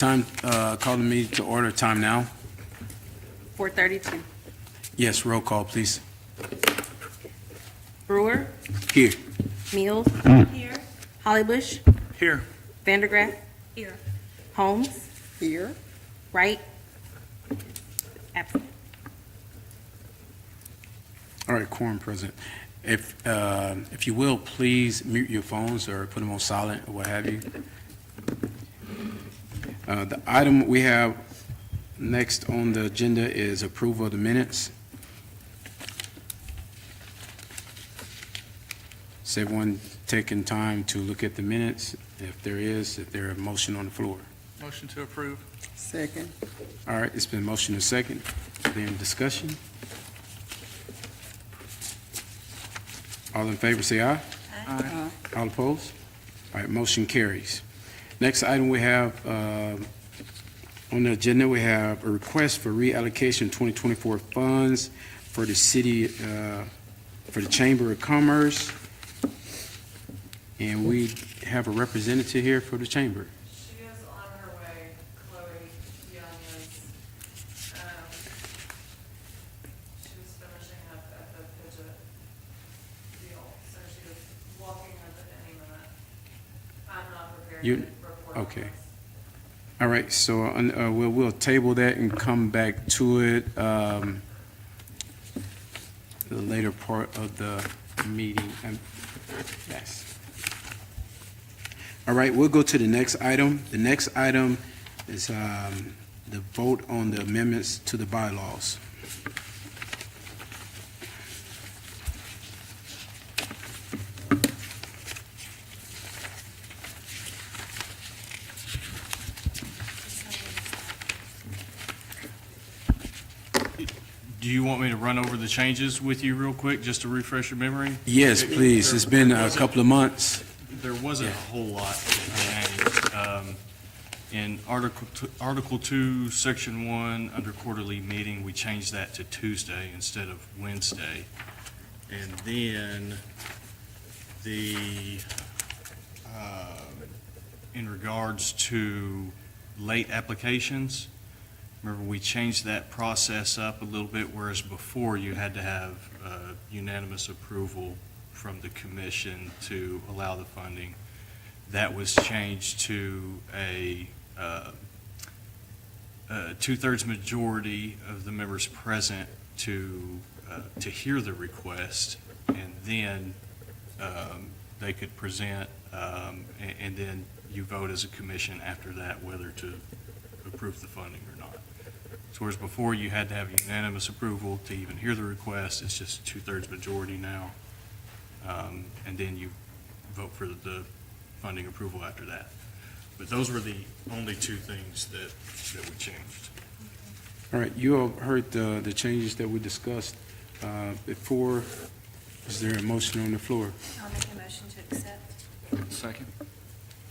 Time, call the meeting to order. Time now. 4:32. Yes, roll call, please. Brewer, Here. Mills. Here. Hollybush, Here. Vandergraff. Here. Holmes, Here. Wright. Absent. All right, quorum present. If you will, please mute your phones or put them on silent or what have you. The item we have next on the agenda is approval of the minutes. Has everyone taken time to look at the minutes? If there is a motion on the floor? Motion to approve. Second. All right, it's been motion and second. Then discussion. All in favor, say aye. Aye. All opposed? All right, motion carries. Next item we have on the agenda, we have a request for reallocation 2024 funds for the city, for the Chamber of Commerce. And we have a representative here for the Chamber. She is on her way, Chloe Young is, she was finishing up at the Fidget deal, so she is walking up at any minute. I'm not prepared to You- report on okay. this. All right, so we'll table that and come back to it the later part of the meeting. Yes. All right, we'll go to the next item. The next item is the vote on the amendments to the bylaws. Do you want me to run over the changes with you real quick, just to refresh your memory? Yes, please. It's been a couple of months. There wasn't a whole lot that changed. In Article 2, Section 1, under quarterly meeting, we changed that to Tuesday instead of Wednesday. And then in regards to late applications, remember, we changed that process up a little bit, whereas before you had to have unanimous approval from the commission to allow the funding. That was changed to a two-thirds majority of the members present to hear the request, and then they could present, and then you vote as a commission after that whether to approve the funding or not. So whereas before you had to have unanimous approval to even hear the request, it's just two-thirds majority now. And then you vote for the funding approval after that. But those were the only two things that we changed. All right, you all heard the changes that we discussed before. Is there a motion on the floor? I'll make a motion to accept. Second.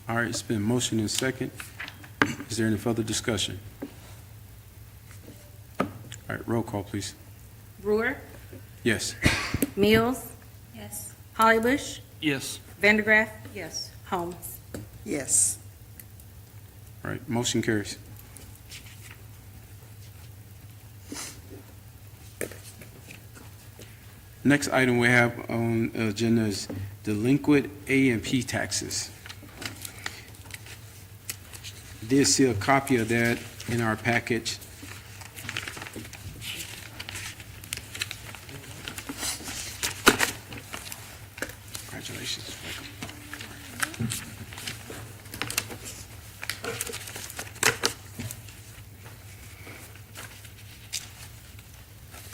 All right, it's been motion and second. Is there any further discussion? All right, roll call, please. Brewer, Yes. Mills, Yes. Hollybush, Yes. Vandergraff, Yes. Holmes. Yes. All right, motion carries. Next item we have on the agenda is delinquent A&P taxes. Did see a copy of that in our package. Congratulations.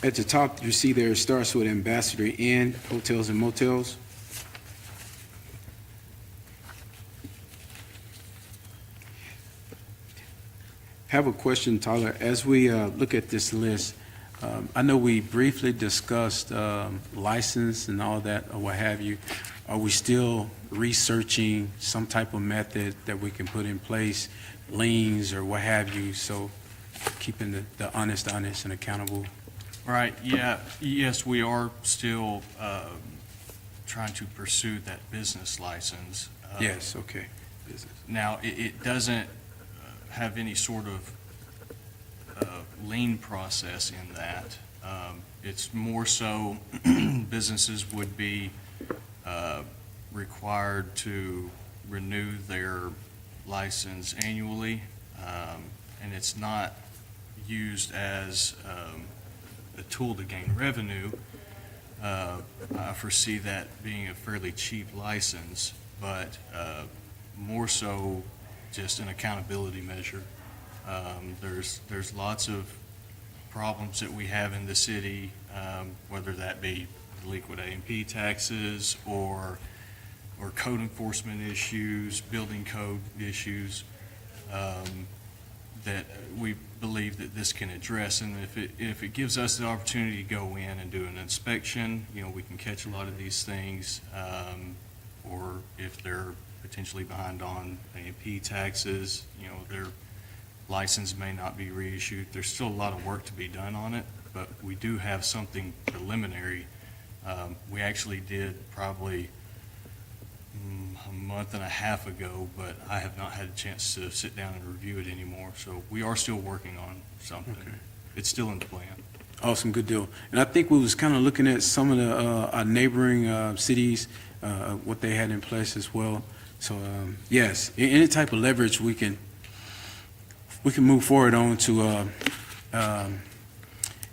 At the top, you see there, it starts with Ambassador Inn, hotels and motels. Have a question, Tyler. As we look at this list, I know we briefly discussed license and all that, or what have you. Are we still researching some type of method that we can put in place, liens or what have you, so keeping the honest and accountable? Right, yeah, yes, we are still trying to pursue that business license. Yes, okay. Business. Now, it doesn't have any sort of lien process in that. It's more so businesses would be required to renew their license annually, and it's not used as a tool to gain revenue. I foresee that being a fairly cheap license, but more so just an accountability measure. There's lots of problems that we have in the city, whether that be delinquent A&P taxes or code enforcement issues, building code issues, that we believe that this can address. And if it gives us the opportunity to go in and do an inspection, we can catch a lot of these things. Or if they're potentially behind on A&P taxes, their license may not be reissued. There's still a lot of work to be done on it, but we do have something preliminary. We actually did probably a month and a half ago, but I have not had a chance to sit down and review it anymore. So we are still working on something. Okay. It's still in the plan. Awesome, good deal. And I think we was kind of looking at some of the our neighboring cities, what they had in place as well. So yes, any type of leverage we can move forward on to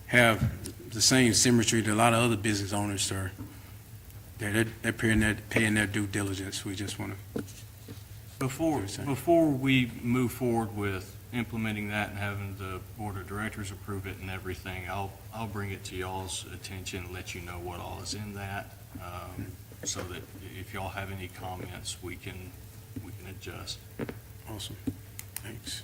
have the same symmetry that a lot of other business owners are. They're paying their due diligence. We just want to. Before we move forward with implementing that and having the board of directors approve it and everything, I'll bring it to y'all's attention and let you know what all is in that, so that if y'all have any comments, we can adjust. Awesome, thanks.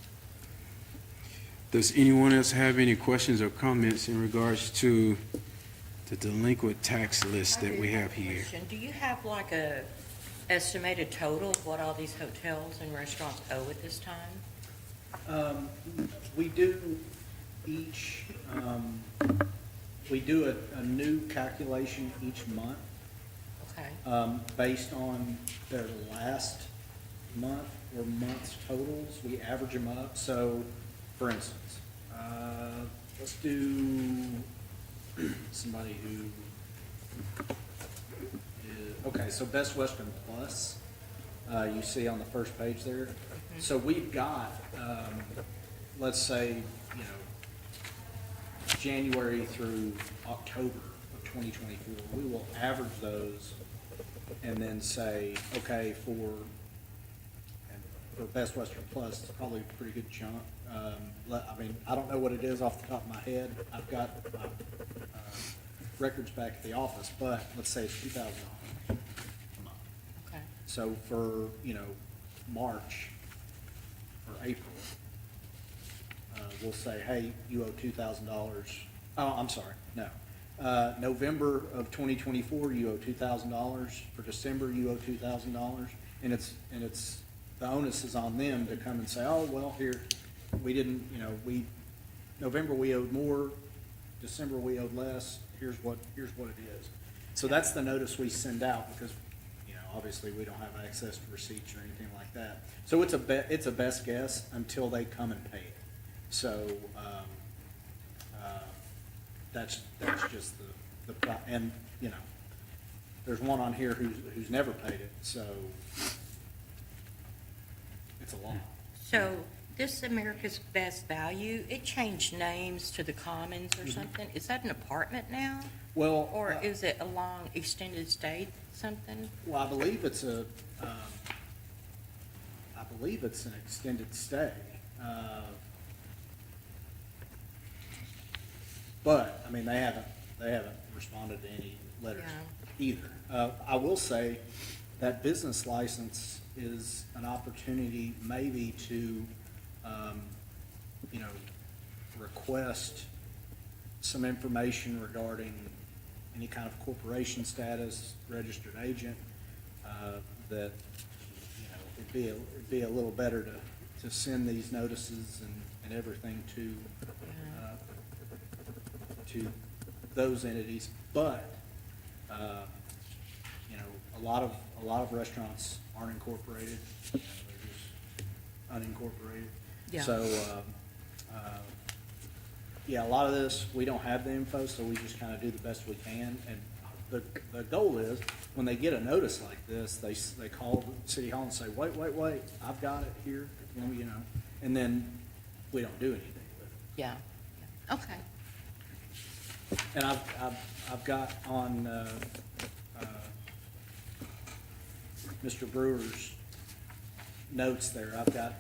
Does anyone else have any questions or comments in regards to the delinquent tax list that we have here? Do you have like a estimated total of what all these hotels and restaurants owe at this time? We do each, we do a new calculation each month, Okay, based on their last month or month's totals. We average them up. So, for instance, let's do somebody who is, okay, so Best Western Plus, you see on the first page there. So we've got, let's say, January through October of 2024. We will average those and then say, okay, for Best Western Plus, it's probably a pretty good chunk. I don't know what it is off the top of my head. I've got my records back at the office, but let's say it's $2,000 a month. okay. So for, March or April, we'll say, hey, you owe $2,000. Oh, I'm sorry, no. November of 2024, you owe $2,000. For December, you owe $2,000. And it's, the onus is on them to come and say, oh, well, here, we didn't, November we owed more, December we owed less, here's what it is. So that's the notice we send out because, obviously we don't have access to receipts or anything like that. So it's a best guess until they come and pay it. So, that's just and, there's one on here who's never paid it, so it's a lot. So this America's Best Value, it changed names to the Commons or something. Is that an apartment now? Well, Or is it along extended stay something? well, I believe it's an extended stay. But, they haven't responded to any letters either. I will say that business license is an opportunity maybe to, request some information regarding any kind of corporation status, registered agent, that, it'd be a little better to send these notices and everything to those entities. But, a lot of restaurants aren't incorporated, they're just unincorporated. Yeah. So, yeah, a lot of this, we don't have the info, so we just kind of do the best we can. And the goal is, when they get a notice like this, they call City Hall and say, wait, I've got it here, you know, and then we don't do anything with it. Yeah. Okay. And I've got on, Mr. Brewer's notes there, I've got,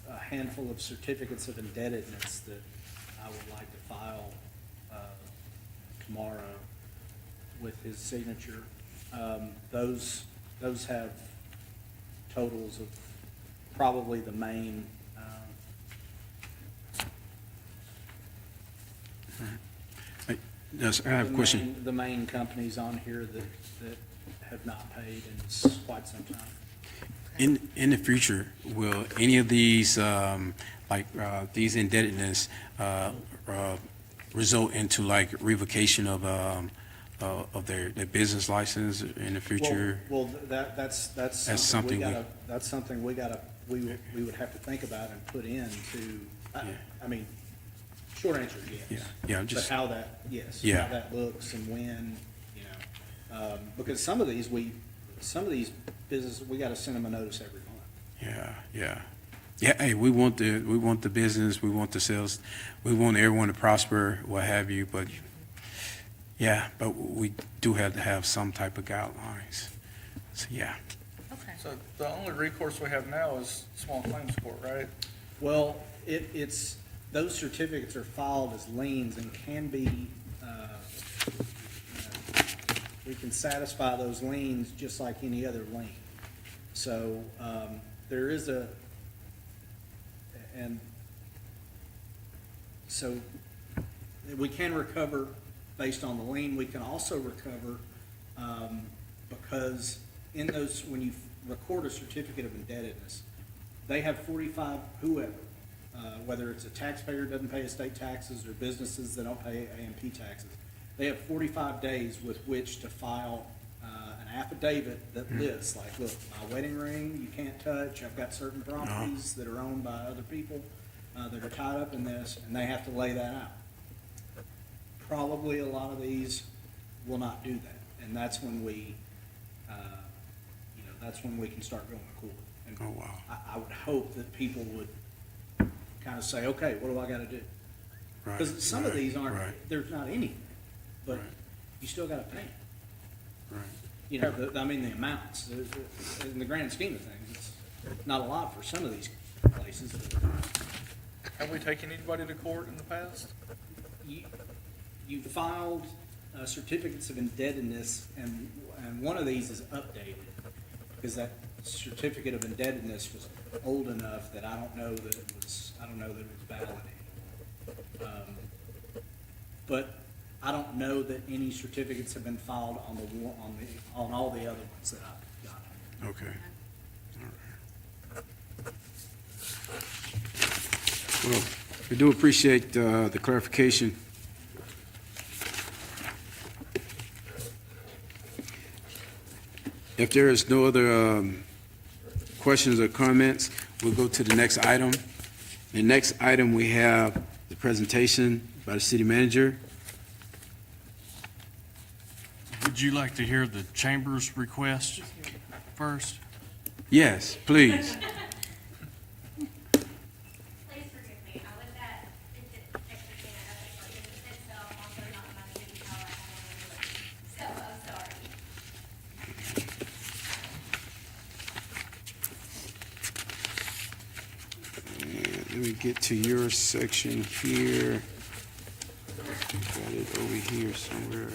a handful of certificates of indebtedness that I would like to file, tomorrow with his signature. Those have totals of probably the main, Yes, I have a question. The main companies on here that have not paid in quite some time. In the future, will any of these, these indebtedness, result into like revocation of their business license in the future? Well, that's something we- that's something we would have to think about and put into, Yeah. I mean, short answer is yes. Yeah, I'm just- But how that, yes, Yeah. how that looks and when, you know, because some of these businesses, we gotta send them a notice every month. Yeah. Hey, we want the business, we want the sales, we want everyone to prosper, what have you, but we do have to have some type of guidelines. So, yeah. Okay. So the only recourse we have now is small claims court, right? Well, it's, those certificates are filed as liens and can be, we can satisfy those liens just like any other lien. So, there is and so we can recover based on the lien. We can also recover, because in those, when you record a certificate of indebtedness, they have 45, whoever, whether it's a taxpayer who doesn't pay estate taxes or businesses that don't pay A&P taxes, they have 45 days with which to file an affidavit that lists, like, look, my wedding ring, you can't touch, I've got certain properties that are owned by other people that are tied up in this, and they have to lay that out. Probably a lot of these will not do that, and that's when we, that's when we can start going to court. And Oh, wow. I would hope that people would kind of say, okay, what do I gotta do? Right, Because some of right, these aren't, right, there's not anything, but Right. you still gotta pay. right. You know, the amounts, in the grand scheme of things, it's not a lot for some of these places. But Have we taken anybody to court in the past? you filed certificates of indebtedness, and one of these is updated, because that certificate of indebtedness was old enough that I don't know that it was valid anymore. But I don't know that any certificates have been filed on all the other ones that I've got. Okay. All right. Well, we do appreciate the clarification. If there is no other questions or comments, we'll go to the next item. The next item, we have the presentation by the city manager. Would you like to hear the chamber's request first? Yes, please. Please forgive me, I was at Texarkana A&P Meeting itself, also not my city hall, so I'm sorry. And let me get to your section here. Got it over here somewhere.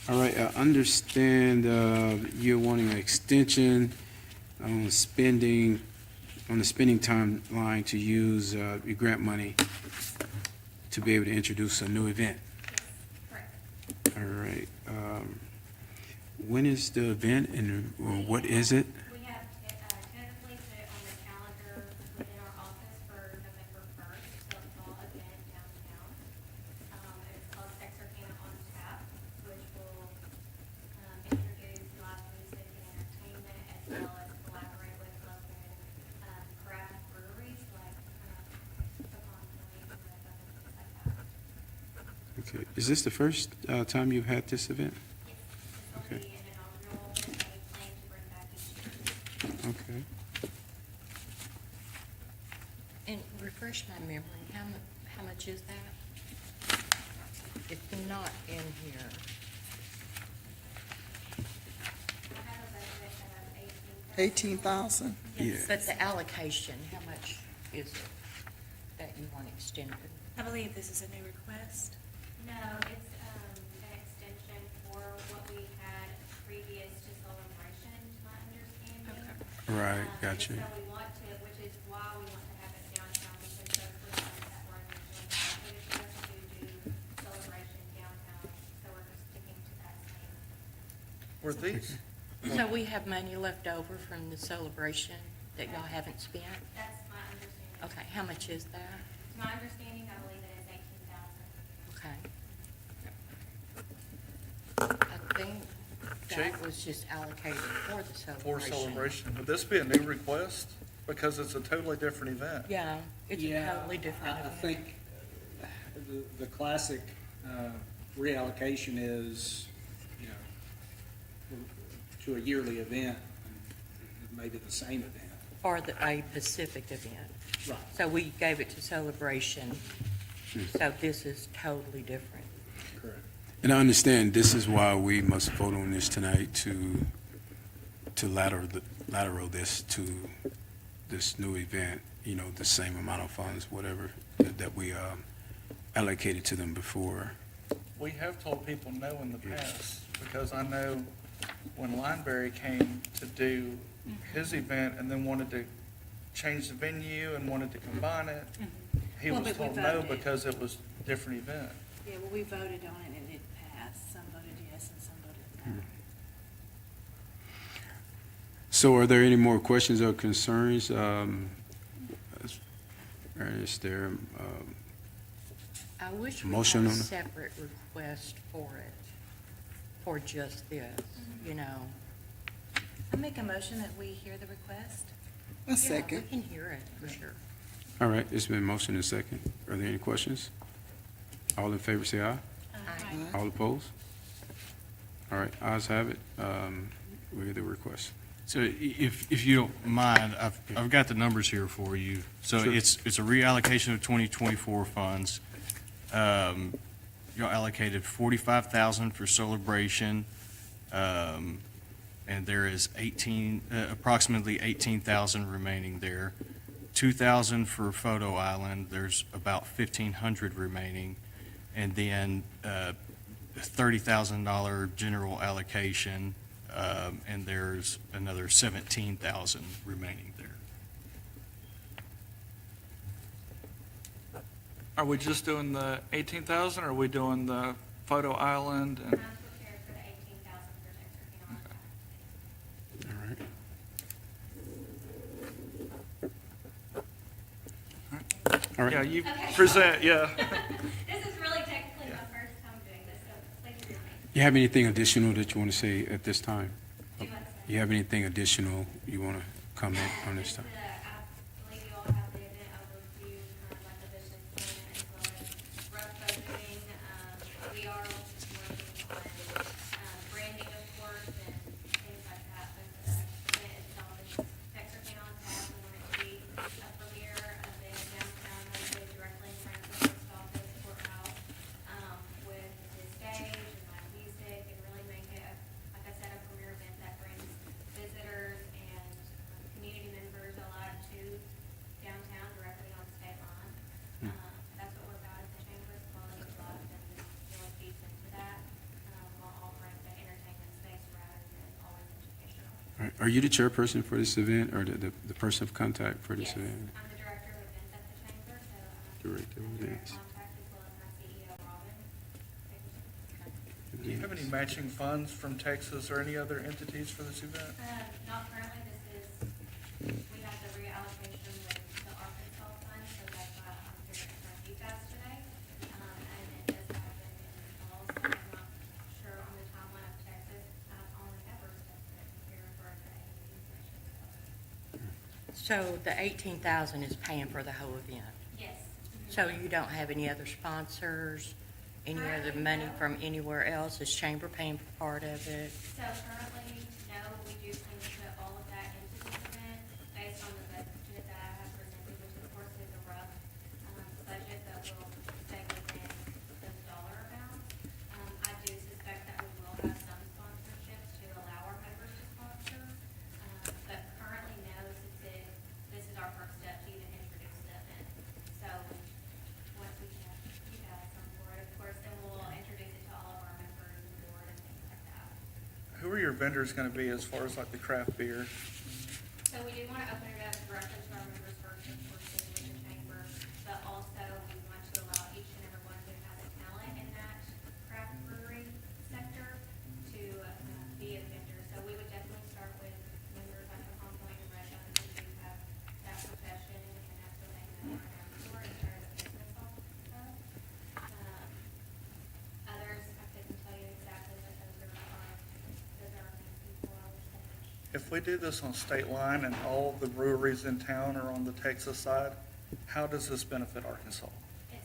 All right, I understand you're wanting an extension on spending, on the spending timeline to use your grant money to be able to introduce a new event. Correct. All right. When is the event and what is it? We have tentatively put it on the calendar within our office for November 1st, so a fall event downtown. It's called Texarkana on Tap, which will introduce live music and entertainment as well as collaborate with Okay, is this the first time you've had this event? Yes, this will Okay. be an inaugural that we plan to bring back each year. Okay. And refresh my memory, how much is that? It's not in here. I have a budget of 18,000. Yeah. But the allocation, how much is it that you want extended? I believe this is a new request. No, it's an extension for what we had previous to celebration, to my understanding. Right, gotcha. And so we want to, which is why we want to have it downtown, because those were the ones that were initially allocated to us to do celebration downtown. So we're just sticking to that same. Were these, So we have money left over from the celebration that y'all haven't spent? That's my understanding. Okay, how much is that? To my understanding, I believe it is 18,000. Okay. I think Jake? that was just allocated for the for celebration. celebration, would this be a new request? Because it's a totally different event. Yeah, it's a Yeah, totally different I event. think the classic reallocation is, you know, to a yearly event, maybe the same event. For a Pacific event. Right. So we gave it to celebration, so this is totally different. Correct. And I understand this is why we must vote on this tonight to lateral this to this new event, you know, the same amount of funds, whatever, that we allocated to them before. We have told people no in the past, because I know when Lineberry came to do his event and then wanted to change the venue and wanted to combine it, he Well, was but we told no voted. because it was a different event. Yeah, well, we voted on it and it passed. Some voted yes and some voted no. So are there any more questions or concerns? Is there, I wish we Motion had a on the- separate request for it, for just this, you know? I make a motion that we hear the request. A Yeah, second. we can hear it, for sure. all right, it's been motioned and second. Are there any questions? All in favor, say aye. Aye. All opposed? All right, ayes have it. We get the request. So if you don't mind, I've got the numbers here for you. So Sure. it's a reallocation of 2024 funds. You allocated 45,000 for celebration, and there is approximately 18,000 remaining there. 2,000 for Photo Island, there's about 1,500 remaining. And then $30,000 general allocation, and there's another 17,000 remaining there. Are we just doing the 18,000, or are we doing the Photo Island? I'm prepared for the 18,000 for Texarkana on tap. All right. Yeah, you Okay. present, yeah. This is really technically my first time doing this, so please forgive me. You have anything additional that you want to say at this time? Do you want to say? You have anything additional you want to comment on this Just time? I believe you all have the event overview, kind of like the business plan as well as rough budgeting. We are working on branding, of course, and things like that. But the event itself is Texarkana on tap. We want it to be a premier event downtown, located directly in front of the post office courthouse, with the stage and live music, and really make it, like I said, a premier event that brings visitors and community members alive to downtown directly on state line. That's what we're about as the chamber, is quality of life, and this really feeds into that, while offering the entertainment space rather than always educational. All right. Are you the chairperson for this event or the person of contact for this Yes, event? I'm the director of events at the chamber, so Director of I'm here in events. contact as well as my CEO, Robin. Do you have any matching funds from Texas or any other entities for this event? Not currently, this is, we have the reallocation with the Arkansas fund, so that's why I'm here in front of you guys today. And it does happen in the fall, so I'm not sure on the timeline of Texas. I've only ever stepped in here for the A&P session, so. So the 18,000 is paying for the whole event? Yes. So you don't have any other sponsors any other money from anywhere else? Is Chamber paying for part of it? So currently, no, we do plan to put all of that into this event based on the budget that I have presented, which of course is a rough, budget that will stay within those dollar amounts. I do suspect that we will have some sponsorships to allow our members to sponsor. But currently, no, since this is our first step to even introduce the event. So once we have you guys on board, of course, then we'll introduce it to all of our members and board and things like that. Who are your vendors gonna be as far as like the craft beer? So we do want to open it up directly to our members first, of course, in with the chamber, but also we want to allow each and every one who has a talent in that craft brewery sector to be a vendor. So we would definitely start with members like the Hong Point and Red Dot who do have that profession and that's what they know around the store and share the business off of. Others, I couldn't tell you exactly, but those are our people, I would say. If we do this on state line and all the breweries in town are on the Texas side, how does this benefit Arkansas? It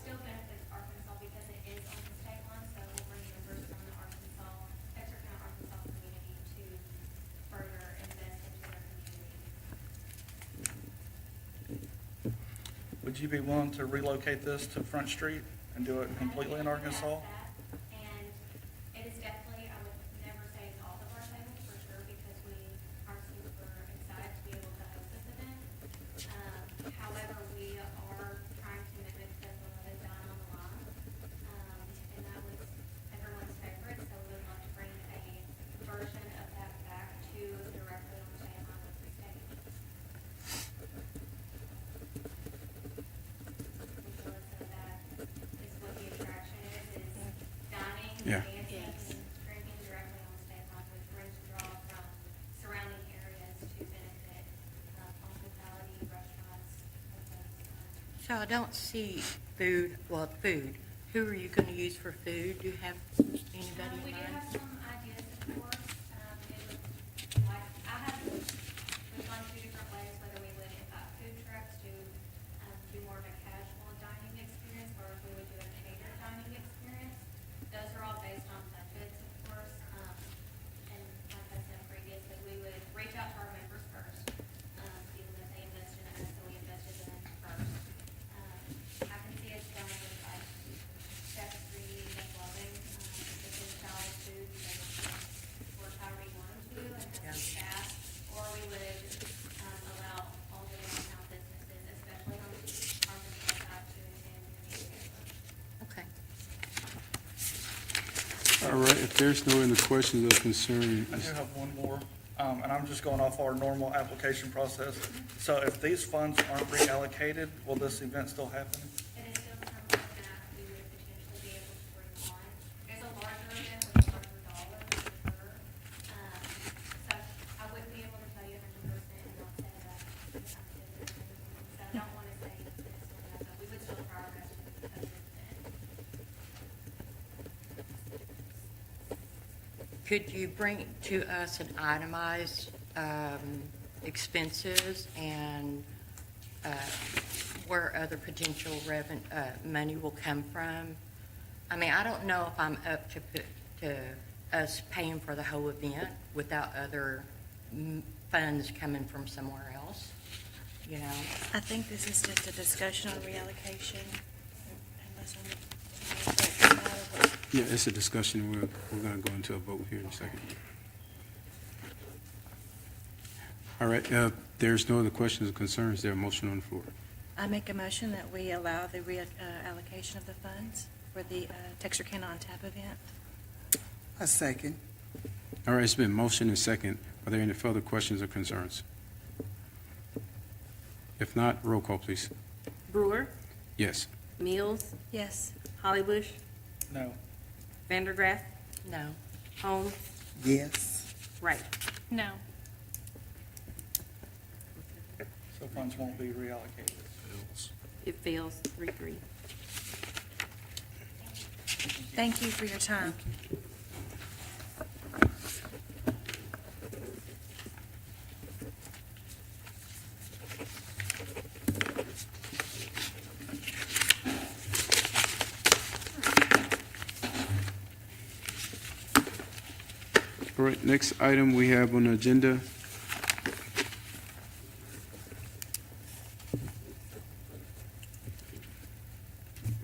still benefits Arkansas because it is on the state line, so we'll bring members from the Texarkana, Arkansas community to further invest into their community. Would you be willing to relocate this to Front Street and do it completely in Arkansas? And it is definitely, I would never say it's off of our table for sure, because we are super excited to be able to host this event. However, we are trying to mimic the beloved Dine on the Line. And that was everyone's favorite, so we would love to bring a version of that back to directly on the same line with the stage. We feel as though that is what the attraction is dining, Yeah. dancing, and drinking directly on the state line, which brings a draw from surrounding areas to benefit hospitality, restaurants, hotels. So I don't see food. Who are you gonna use for food? Do you have anybody We in do have mind? some ideas, of course. We've gone two different ways, whether we would invite food trucks to do more of a casual dining experience, or if we would do a catered dining experience. Those are all based on budgets, of course. And like I said previously, we would reach out to our members first, given that they invested in us, so we invested in them first. I can see us going with like Chef Street and Loving, within solid food, or however you want them to, and have some staff. Or we would allow all the downtown businesses, especially on the Arkansas side, to attend and be together. Okay. All right, if there's no other questions or concerns, I do have one more, and I'm just going off our normal application process. So if these funds aren't reallocated, will this event still happen? It is still something that we would potentially be able to bring on. It's a larger event with a larger dollar for sure. So I wouldn't be able to tell you 100% and not say that. So I don't want to say this or that, but we would still try our best to host this event. Could you bring to us an itemized expenses and where other potential money will come from? I mean, I don't know if I'm up to us paying for the whole event without other funds coming from somewhere else, you know? I think this is just a discussion on reallocation, unless I'm. yeah, it's a discussion. We're going to go into a vote here in a second. All right, there's no other questions or concerns. There a motion on the floor? I make a motion that we allow the reallocation of the funds for the Texarkana on Tap event. A second. All right, it's been motion and second. Are there any further questions or concerns? If not, roll call, please. Brewer, Yes. Mills, Yes. Hollybush, No. Vandergraff, No. Holmes, Yes. Wright. No. So funds won't be reallocated. It fails 3-3. Thank you for your time. All right, next item we have on the agenda.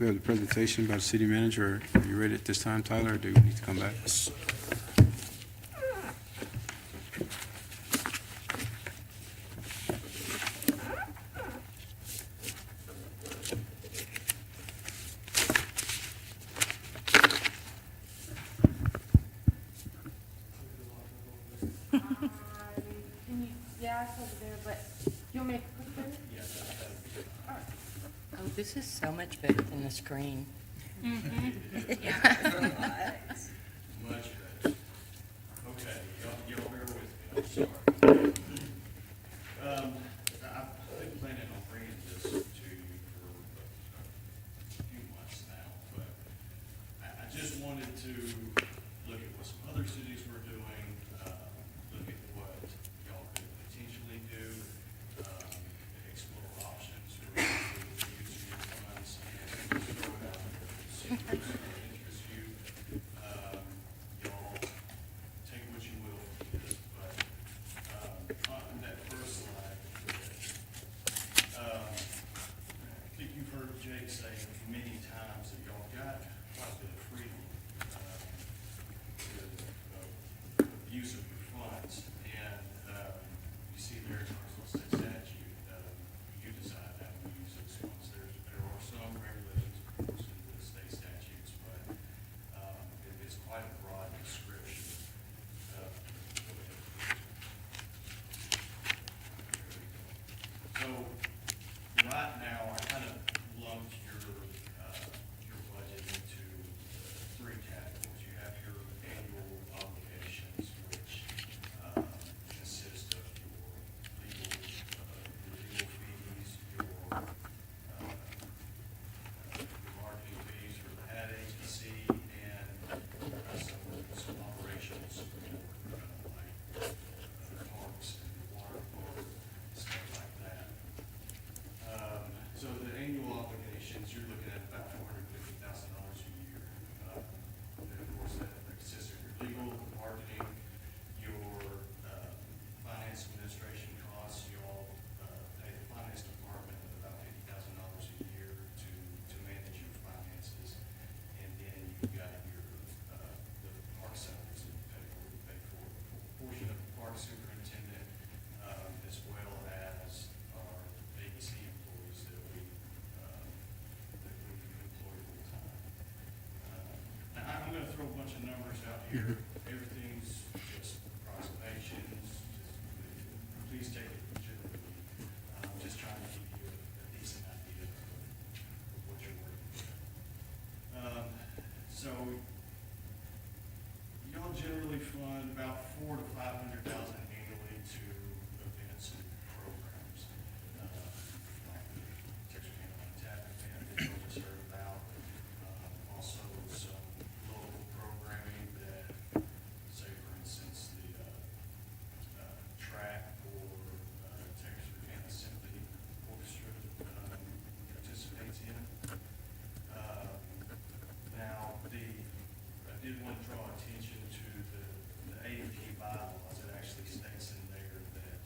We have the presentation by the city manager. Are you ready at this time, Tyler, or do we need to come back? Yeah, it's over there, but you want me to put it there? Oh, this is so much better than the screen. Much better. Okay, y'all bear with me, I'm sorry. I've been planning on bringing this to you for a few months now, but I just wanted to look at what some other cities were doing, look at what y'all could potentially do, explore options for using your funds, and just throw it out there. See if there's something that interests you. Y'all take what you will from this, but on that first slide, I think you've heard Jake say many times that y'all got quite a bit of freedom with use of your funds, and you see there in Arkansas State statute, you decide how to use those funds. There are some regulations, of course, in the state statutes, but it's quite a broad description. So right now, I kind of lumped your budget into three categories. You have your annual obligations, which consist of your legal fees, your marketing fees for the ad agency, and some operational support, like parks and water park, stuff like that. So the annual obligations, you're looking at about $450,000 a year. And of course, that consists of your legal, marketing, your finance administration costs. You all pay the finance department about $50,000 a year to manage your finances. And then you've got your, the park salaries that you pay for a portion of the park superintendent, as well as our ABC employees that we employ full time. Now, I'm gonna throw a bunch of numbers out here. Everything's just approximations. Please take it legitimately. I'm just trying to give you a decent idea of what you're working with. So y'all generally fund about $400,000 to $500,000 annually to events and programs. Like the Texarkana A&P event that y'all just heard about. Also some local programming that, say for instance, the track or Texarkana Symphony Orchestra participates in. Now, I did want to draw attention to the A&P bylaws. It actually states in there that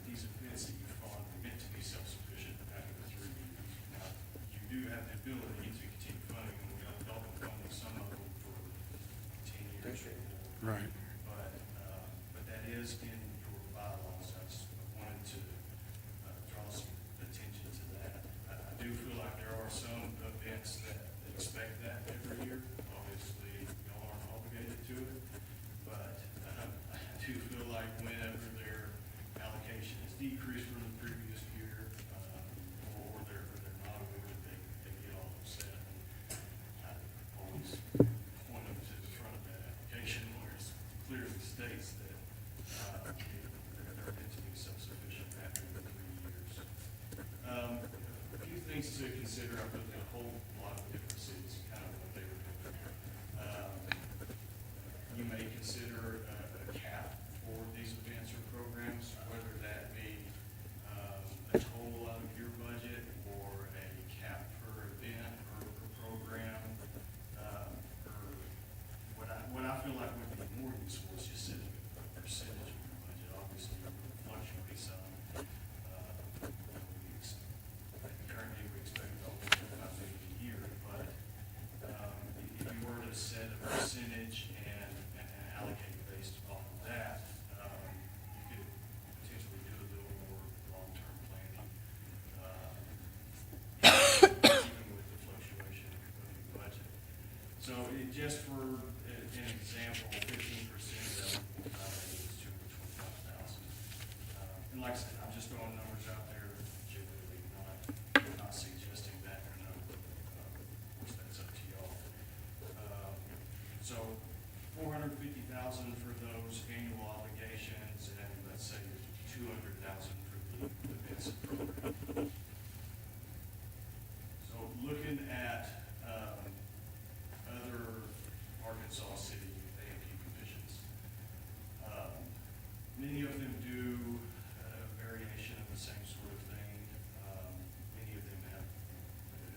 these events that you fund are meant to be self-sufficient after 3 years. Now, you do have the ability to continue funding them. Y'all been funding some of them for 10 years or more. Right. But that is in your bylaws. I just wanted to draw some attention to that. I do feel like there are some events that expect that every year. Obviously, y'all aren't obligated to it, but I do feel like whenever their allocation is decreased from the previous year, or they're not awarded, they get all upset. And I always point them to the front of that application where it clearly states that they're meant to be self-sufficient after the 3 years. A few things to consider. I've looked at a whole lot of different cities, kind of what they were doing. You may consider a cap for these events or programs, whether that be a total out of your budget or a cap per event or per program. Or what I feel like would be more just for an example, 15% of is 225,000. And like I said, I'm just throwing numbers out there, generally not suggesting that or no. Of course, that's up to y'all. So 450,000 for those annual obligations, and let's say 200,000 for the events and program. So looking at other Arkansas City A&P commissions, many of them do a variation of the same sort of thing. Many of them have,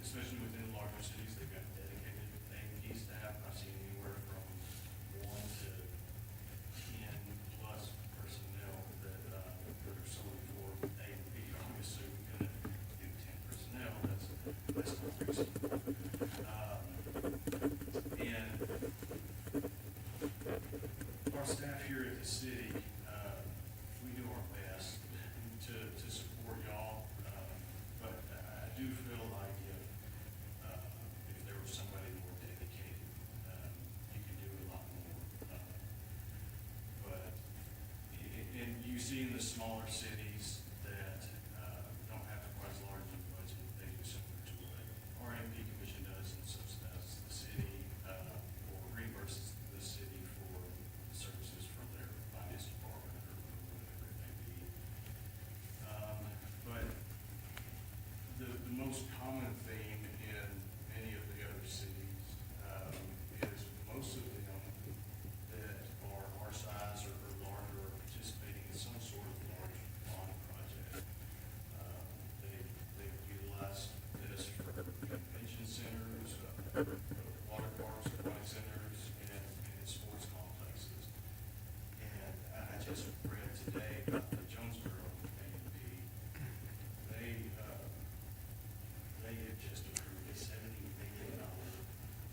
especially within the larger cities, they've got dedicated A&P staff. I've seen anywhere from 1 to 10 plus personnel that are solely for A&P. Obviously, we're gonna do 10 personnel, that's not reasonable. And our staff here at the city, we do our best to support y'all, but I do feel like if there was somebody more dedicated, you could do a lot more. But, and you see in the smaller cities that don't have quite as large a budget, they do similar to what our A&P commission does and subsidizes the city, or reimburses the city for services from their finance department or whatever it may be. But the most common theme in many of the other cities is most of them that are our size or larger are participating in some sort of large bond project. They've utilized this for convention centers, water parks, aquatic centers, and sports complexes. And I just read today about the Jonesboro A&P. They have just approved a $70 million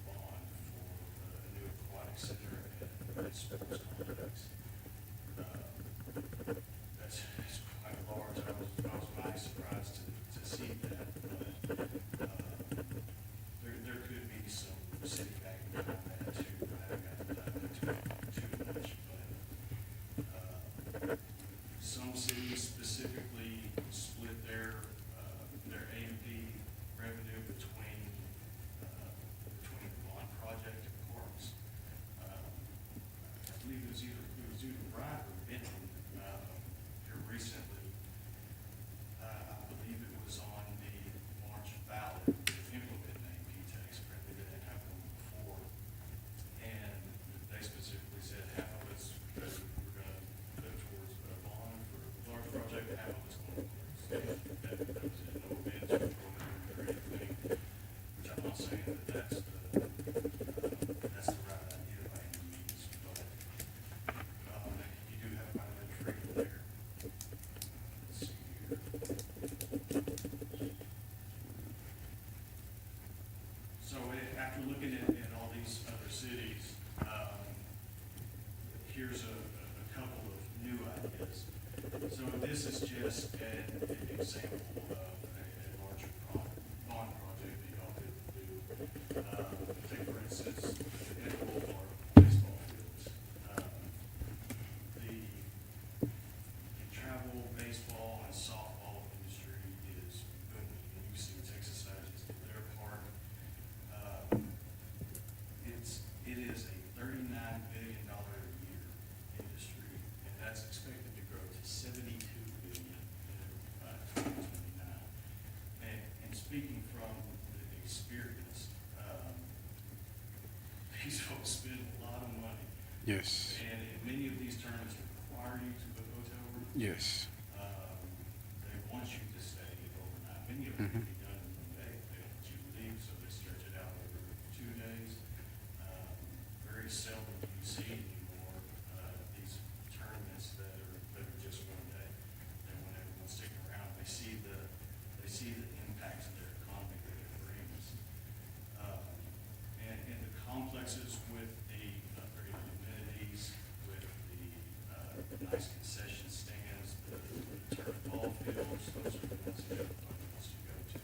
bond for a new aquatic center and sports complex. That's quite large. I was mighty surprised to see that, but there could be some city backing behind that too. I haven't got into that too much, but some cities specifically split their A&P revenue between the bond project and parks. I believe it was either Bryan or Benton, here recently. I believe it was on the March ballot to implement an A&P tax. Apparently they didn't have one before. And they specifically said half of it's, we're gonna put towards a bond for a large project, half of it's going towards that was it, no events or program or anything. Which I'm not saying that that's the right idea by any means, but you do have quite a bit of freedom there. Let's see here. So after looking at all these other cities, here's a couple of new ideas. So this is just an example of a larger bond project that y'all could do. Take for instance, the Boulevard baseball fields. The travel, baseball, and softball industry is booming. And you see Texas Science do their part. It is a $39 billion a year industry, and that's expected to grow to $72 billion by 2029. And speaking from the experience, these folks spend a lot of money, Yes, and many of these tournaments require you to book hotel rooms. yes. They want you to stay overnight. Many of them can be done in one day. They don't want you to leave, so they stretch it out over 2 days. Very seldom do you see anymore these tournaments that are just one day. They want everyone sticking around. They see the impact to their economy that it brings. And the complexes with the upgraded amenities, with the nice concession stands, the turf ball fields, those are the ones that everybody wants to go to.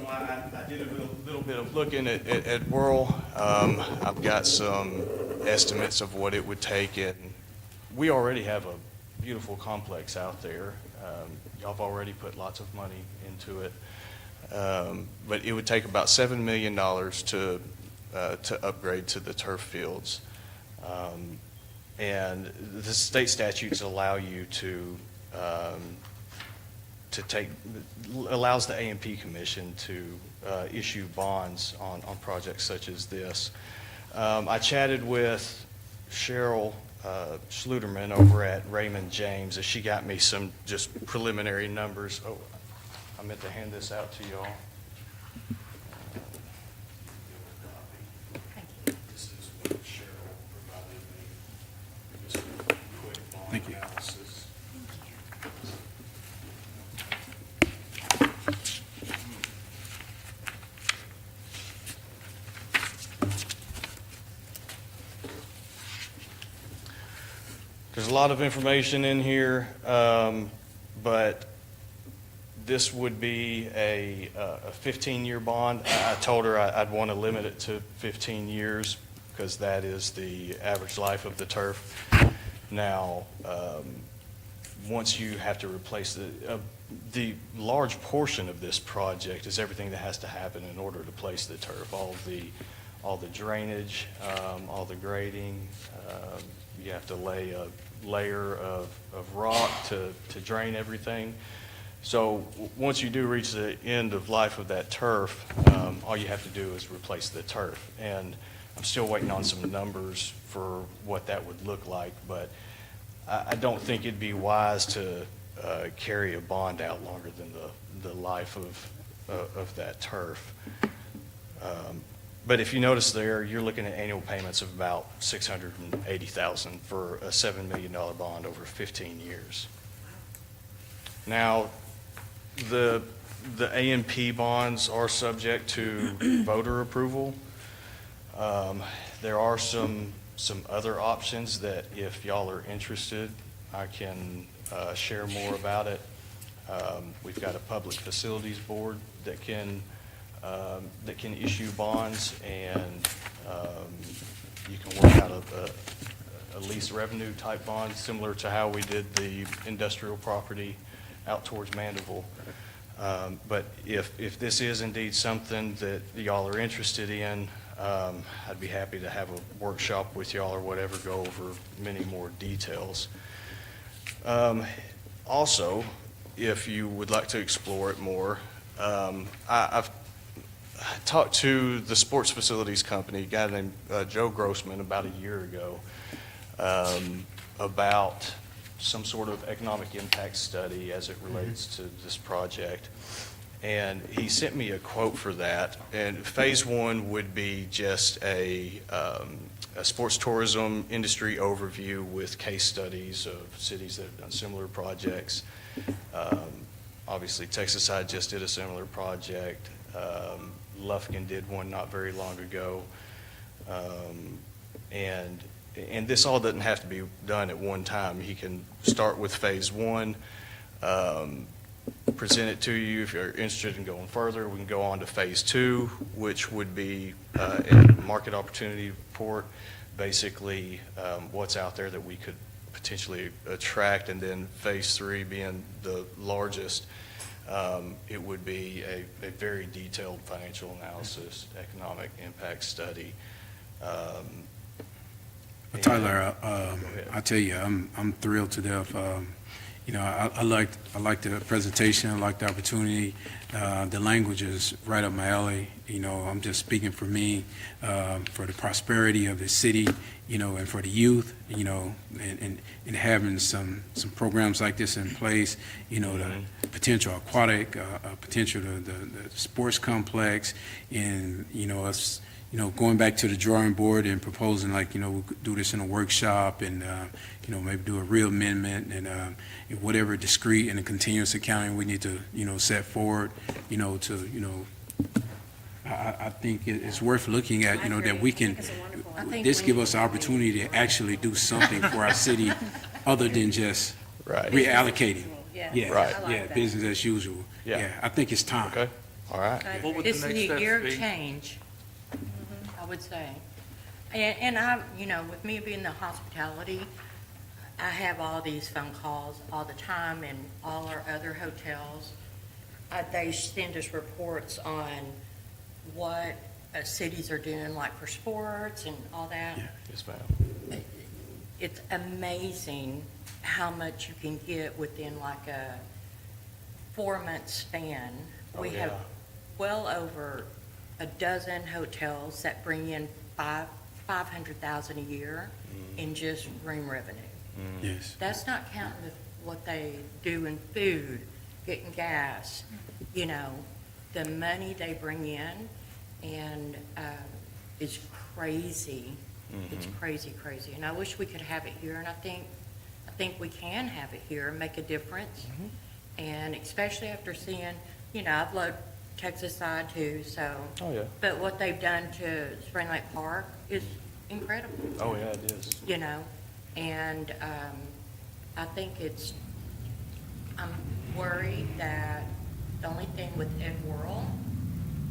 So I did a little bit of looking at Whirl. I've got some estimates of what it would take, and we already have a beautiful complex out there. Y'all have already put lots of money into it. But it would take about $7 million to upgrade to the turf fields. And the state statutes allow you to allows the A&P Commission to issue bonds on projects such as this. I chatted with Cheryl Schluterman over at Raymond James, and she got me some just preliminary numbers. Oh, I meant to hand this out to y'all. This is what Cheryl provided me. Just a quick bond Thank you. analysis. There's a lot of information in here, but this would be a 15-year bond. I told her I'd want to limit it to 15 years because that is the average life of the turf. Now, once you have to replace the large portion of this project is everything that has to happen in order to place the turf, all the drainage, all the grading. You have to lay a layer of rock to drain everything. So once you do reach the end of life of that turf, all you have to do is replace the turf. And I'm still waiting on some numbers for what that would look like, but I don't think it'd be wise to carry a bond out longer than the life of that turf. But if you notice there, you're looking at annual payments of about $680,000 for a $7 million bond over 15 years. Now, the A&P bonds are subject to voter approval. There are some other options that if y'all are interested, I can share more about it. We've got a public facilities board that can issue bonds, and you can work out a lease revenue type bond, similar to how we did the industrial property out towards Mandeville. But if this is indeed something that y'all are interested in, I'd be happy to have a workshop with y'all or whatever, go over many more details. Also, if you would like to explore it more, I've talked to the sports facilities company, a guy named Joe Grossman, about a year ago, about some sort of economic impact study as it relates to this project. And he sent me a quote for that. And phase one would be just a sports tourism industry overview with case studies of cities that have done similar projects. Obviously, Texas Side just did a similar project. Lufkin did one not very long ago. And this all doesn't have to be done at one time. He can start with phase one, present it to you. If you're interested in going further, we can go on to phase two, which would be a market opportunity report, basically what's out there that we could potentially attract, and then phase three being the largest, it would be a very detailed financial analysis, economic impact study. Tyler, I tell you, I'm thrilled to death. I liked the presentation. I liked the opportunity. The language is right up my alley. I'm just speaking for me, for the prosperity of the city, and for the youth, and having some programs like this in place, the potential aquatic, potential the sports complex, and, us, going back to the drawing board and proposing, we could do this in a workshop and, maybe do a real amendment and whatever discrete and the continuous accounting we need to, set forward, I think it's worth looking at, that we can, this give us the opportunity to actually do something for our city other than just Right. reallocating. Yeah. Yeah, Right. I like yeah, that. business as usual. Yeah. I think it's time. Okay. All right. I What would agree. the It's next the steps year be? of change, I would say. And I, with me being the hospitality, I have all these phone calls all the time, and all our other hotels, they send us reports on what cities are doing, like for sports and all that. Yeah. Yes, ma'am. It's amazing how much you can get within like a 4-month span. Oh, We have yeah. well over a dozen hotels that bring in 500,000 a year in just room revenue. Yes. That's not counting what they do in food, getting gas, the money they bring in, and it's crazy. It's crazy, crazy. And I wish we could have it here, and I think we can have it here and make a difference. And especially after seeing, I've loved Texas side too, so. Oh, yeah. But what they've done to Spring Lake Park is incredible, Oh, yeah, it is. and I think I'm worried that the only thing with Ed World,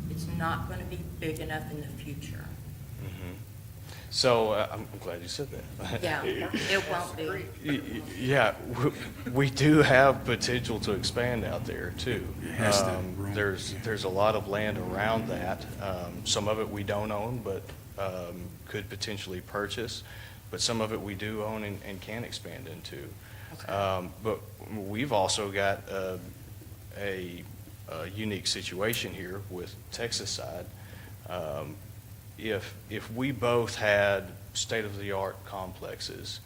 it's not going to be big enough in the future. So I'm glad you said that. Yeah, it won't be. Yeah, we do have potential to expand out there too. It has to grow, There's a lot of land around that. Some of it we don't own, but could potentially purchase. But some of it we do own and can expand into. But we've also got a unique situation here with Texas side. If we both had state-of-the-art complexes,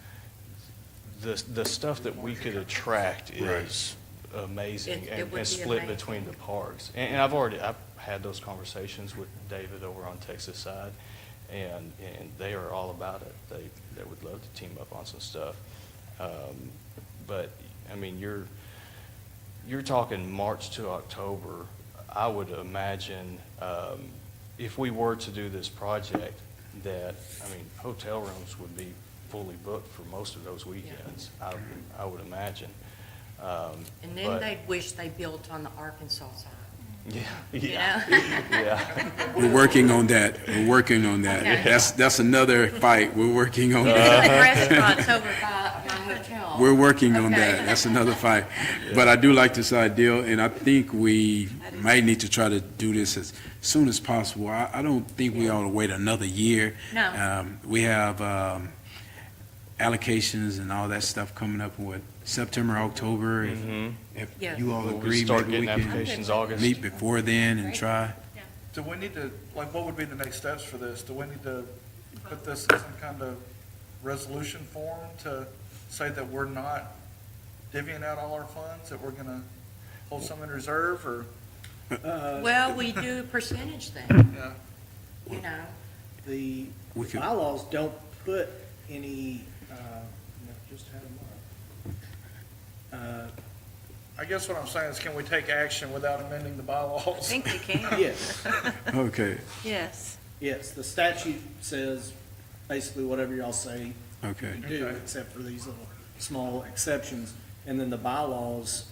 the stuff that we could attract is amazing It would and be split amazing. between the parks. And I've had those conversations with David over on Texas side, and they are all about it. They would love to team up on some stuff. But, I mean, you're talking March to October. I would imagine, if we were to do this project, that, hotel rooms would be fully booked for most of those weekends, I would imagine. And then But- they'd wish they built on the Arkansas side. Yeah, You yeah, know? yeah. We're working on that. We're working on that. Okay. That's another fight. We're working on The that. restaurant's over by my hotel. We're working on Okay. that. That's another fight. But I do like this idea, and I think we might need to try to do this as soon as possible. I don't think we ought to wait another year. No. We have allocations and all that stuff coming up in what, September, October? If Yes. you all We'll agree, start maybe we getting can applications August. meet before then and try. Do we need to, what would be the next steps for this? Do we need to put this in some kind of resolution form to say that we're not divvying out all our funds, that we're gonna hold some in reserve, or, Well, we do a percentage thing, yeah? The We could- bylaws don't put any, just had them up. I guess what I'm saying is, can we take action without amending the I bylaws? think you can. Yes, Okay, Yes. yes, the statute says basically whatever y'all say okay. you do, Okay. except for these little small exceptions. And then the bylaws,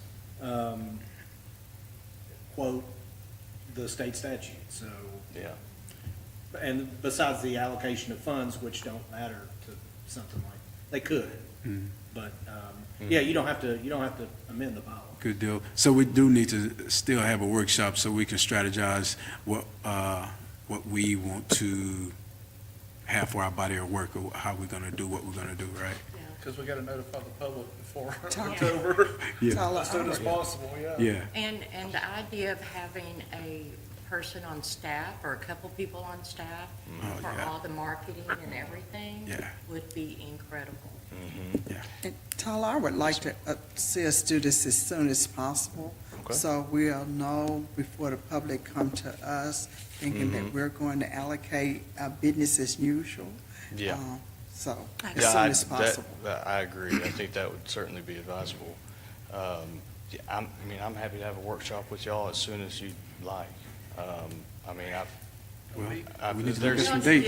quote the state statute, so. Yeah. And besides the allocation of funds, which don't matter to something like, they could, but, yeah, you don't have to amend the bylaw. Good deal. So we do need to still have a workshop so we can strategize what we want to have for our body of work, or how we're gonna do what we're gonna do, right? Because we gotta notify the public before Tom. October, Yeah, Tyler, as soon as possible, yeah. yeah. and the idea of having a person on staff, or a couple people on staff, Oh, for yeah. all the marketing and everything, Yeah. would be incredible. And Tyler, I would like to see us do this as soon as possible. Okay. So we'll know before the public come to us, thinking that we're going to allocate our business as usual. Yeah. So, Yeah, as soon as possible. I agree. I think that would certainly be advisable. Yeah, I'm happy to have a workshop with y'all as soon as you'd like. Well, I've, we need to look at there's, some Wednesday.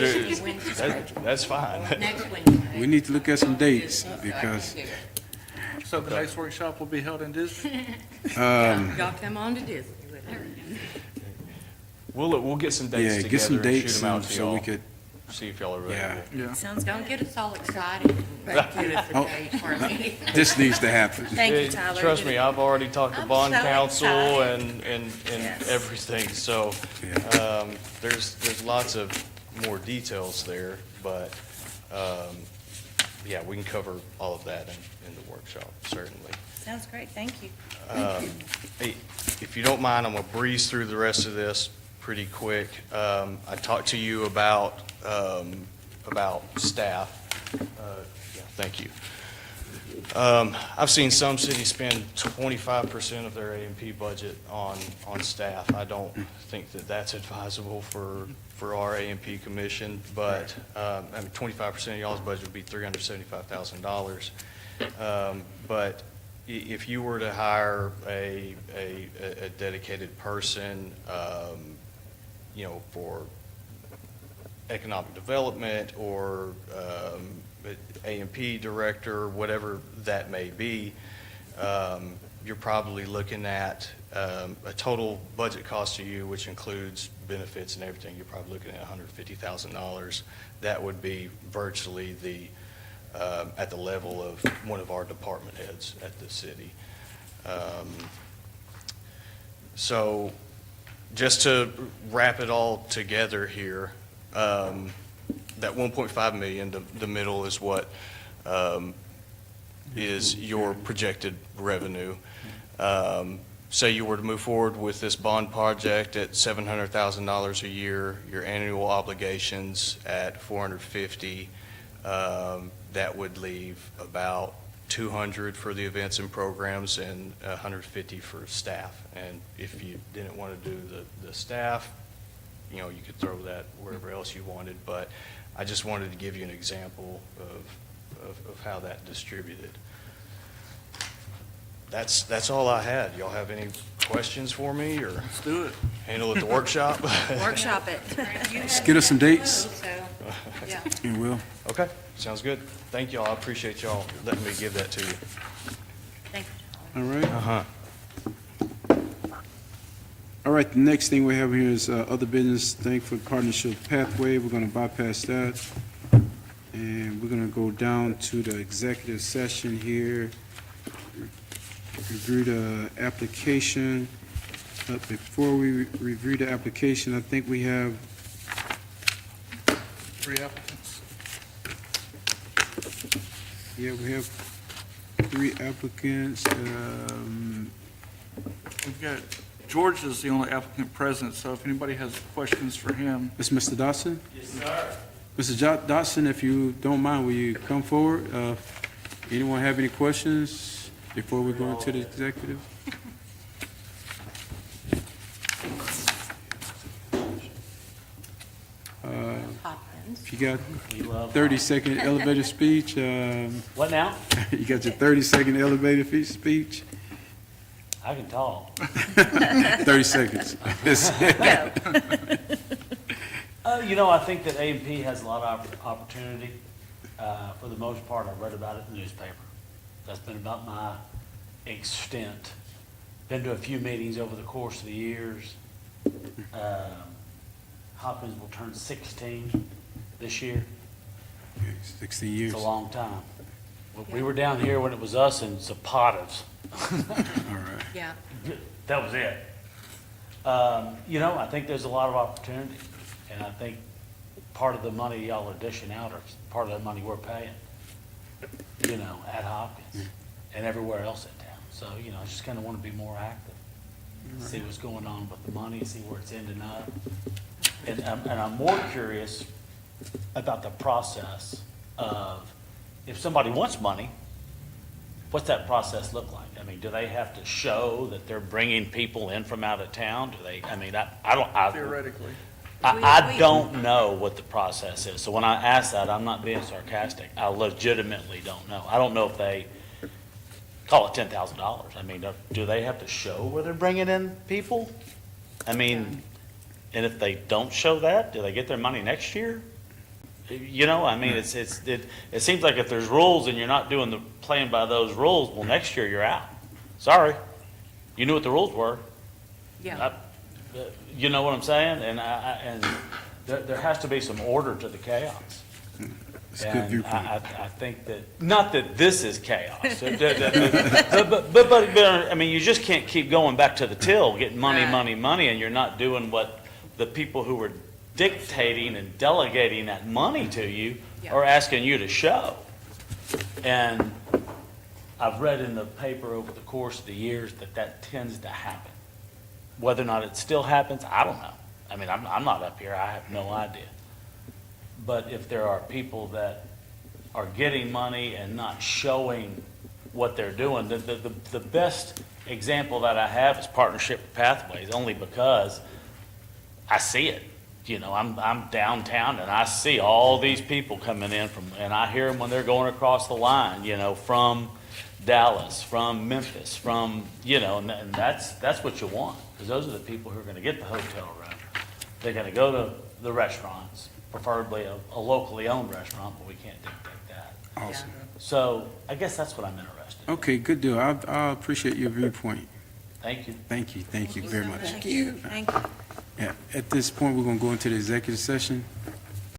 dates. that's fine. Next Wednesday. We need to look at some dates, So I can because do it. So the next workshop will be held in Disney? Y'all come on to Disney with her. We'll get some dates Yeah, together get some and shoot dates them out to so we y'all, could, see if y'all are Yeah. available. Yeah. Sounds Don't good. get us all excited. Thank you. It's Oh. a date for a meeting. this needs to happen. Thank you, Yeah, Tyler. Trust me, I've already talked to I'm bond so counsel excited. and Yes. everything, so, Yeah. there's lots of more details there, but, yeah, we can cover all of that in the workshop, certainly. Sounds great, thank you. Hey, if you don't mind, I'm gonna breeze through the rest of this pretty quick. I talked to you about staff. Yeah, thank you. I've seen some cities spend 25% of their A&P budget on staff. I don't think that that's advisable for our A&P commission, but, 25% of y'all's budget would be $375,000. But if you were to hire a dedicated person, for economic development or A&P director, whatever that may be, you're probably looking at a total budget cost to you, which includes benefits and everything, you're probably looking at $150,000. That would be virtually at the level of one of our department heads at the city. So just to wrap it all together here, that 1.5 million, the middle is what is your projected revenue. Say you were to move forward with this bond project at $700,000 a year, your annual obligations at 450, that would leave about 200 for the events and programs and 150 for staff. And if you didn't want to do the staff, you could throw that wherever else you wanted. But I just wanted to give you an example of how that distributed. That's all I had. Y'all have any questions for me, or Let's do it. handle it at the workshop? Workshop it. Just get us some dates, So, yeah. and we'll, Okay, sounds good. Thank y'all. I appreciate y'all letting me give that to you. Thank you. all right? Uh-huh. All right, the next thing we have here is other business thing for Partnership Pathway. We're going to bypass that. And we're going to go down to the executive session here. Review the application. But before we review the application, I think we have, 3 applicants. yeah, we have 3 applicants. We've got, George is the only applicant present, so if anybody has questions for him. It's Mr. Dodson? Yes, sir. Mr. Dodson, if you don't mind, will you come forward? Anyone have any questions before we go into the executive? Hopkins. If you got We love 30-second elevator speech, What now? you got your 30-second elevator speech? I can talk. 30 seconds. I think that A&P has a lot of opportunity. For the most part, I read about it in the newspaper. That's been about my extent. Been to a few meetings over the course of the years. Hopkins will turn 16 this year. 16 years. It's a long time. We were down here when it was us and Zapatas. All right. Yeah. That was it. I think there's a lot of opportunity, and I think part of the money y'all are dishing out is part of the money we're paying, at Hopkins and everywhere else in town. So, I just kind of want to be more active, see what's going on with the money, see where it's ending up. And I'm more curious about the process of, if somebody wants money, what's that process look like? I mean, do they have to show that they're bringing people in from out of town? Do they, I don't. Theoretically. I don't know what the process is. So when I ask that, I'm not being sarcastic. I legitimately don't know. I don't know if they call it $10,000. I mean, do they have to show where they're bringing in people? I mean, and if they don't show that, do they get their money next year? It seems like if there's rules and you're not playing by those rules, well, next year you're out. Sorry. You knew what the rules were. Yeah. You know what I'm saying? And there has to be some order to the chaos. It's a good And viewpoint. I think that, not that this is chaos, but, I mean, you just can't keep going back to the till, getting money, Right. money, money, and you're not doing what the people who were dictating and delegating that money to you Yeah. are asking you to show. And I've read in the paper over the course of the years that tends to happen. Whether or not it still happens, I don't know. I mean, I'm not up here, I have no idea. But if there are people that are getting money and not showing what they're doing, the best example that I have is Partnership with Pathways, only because I see it. You know, I'm downtown and I see all these people coming in and I hear them when they're going across the line, you know, from Dallas, from Memphis, from, you know, and that's what you want. Because those are the people who are gonna get the hotel room. They're gonna go to the restaurants, preferably a locally owned restaurant, but we can't dictate that. Awesome. So I guess that's what I'm interested in. Okay, good deal. I appreciate your viewpoint. Thank you. Thank you very much. Thank you. Thank you. Yeah, at this point, we're gonna go into the executive session.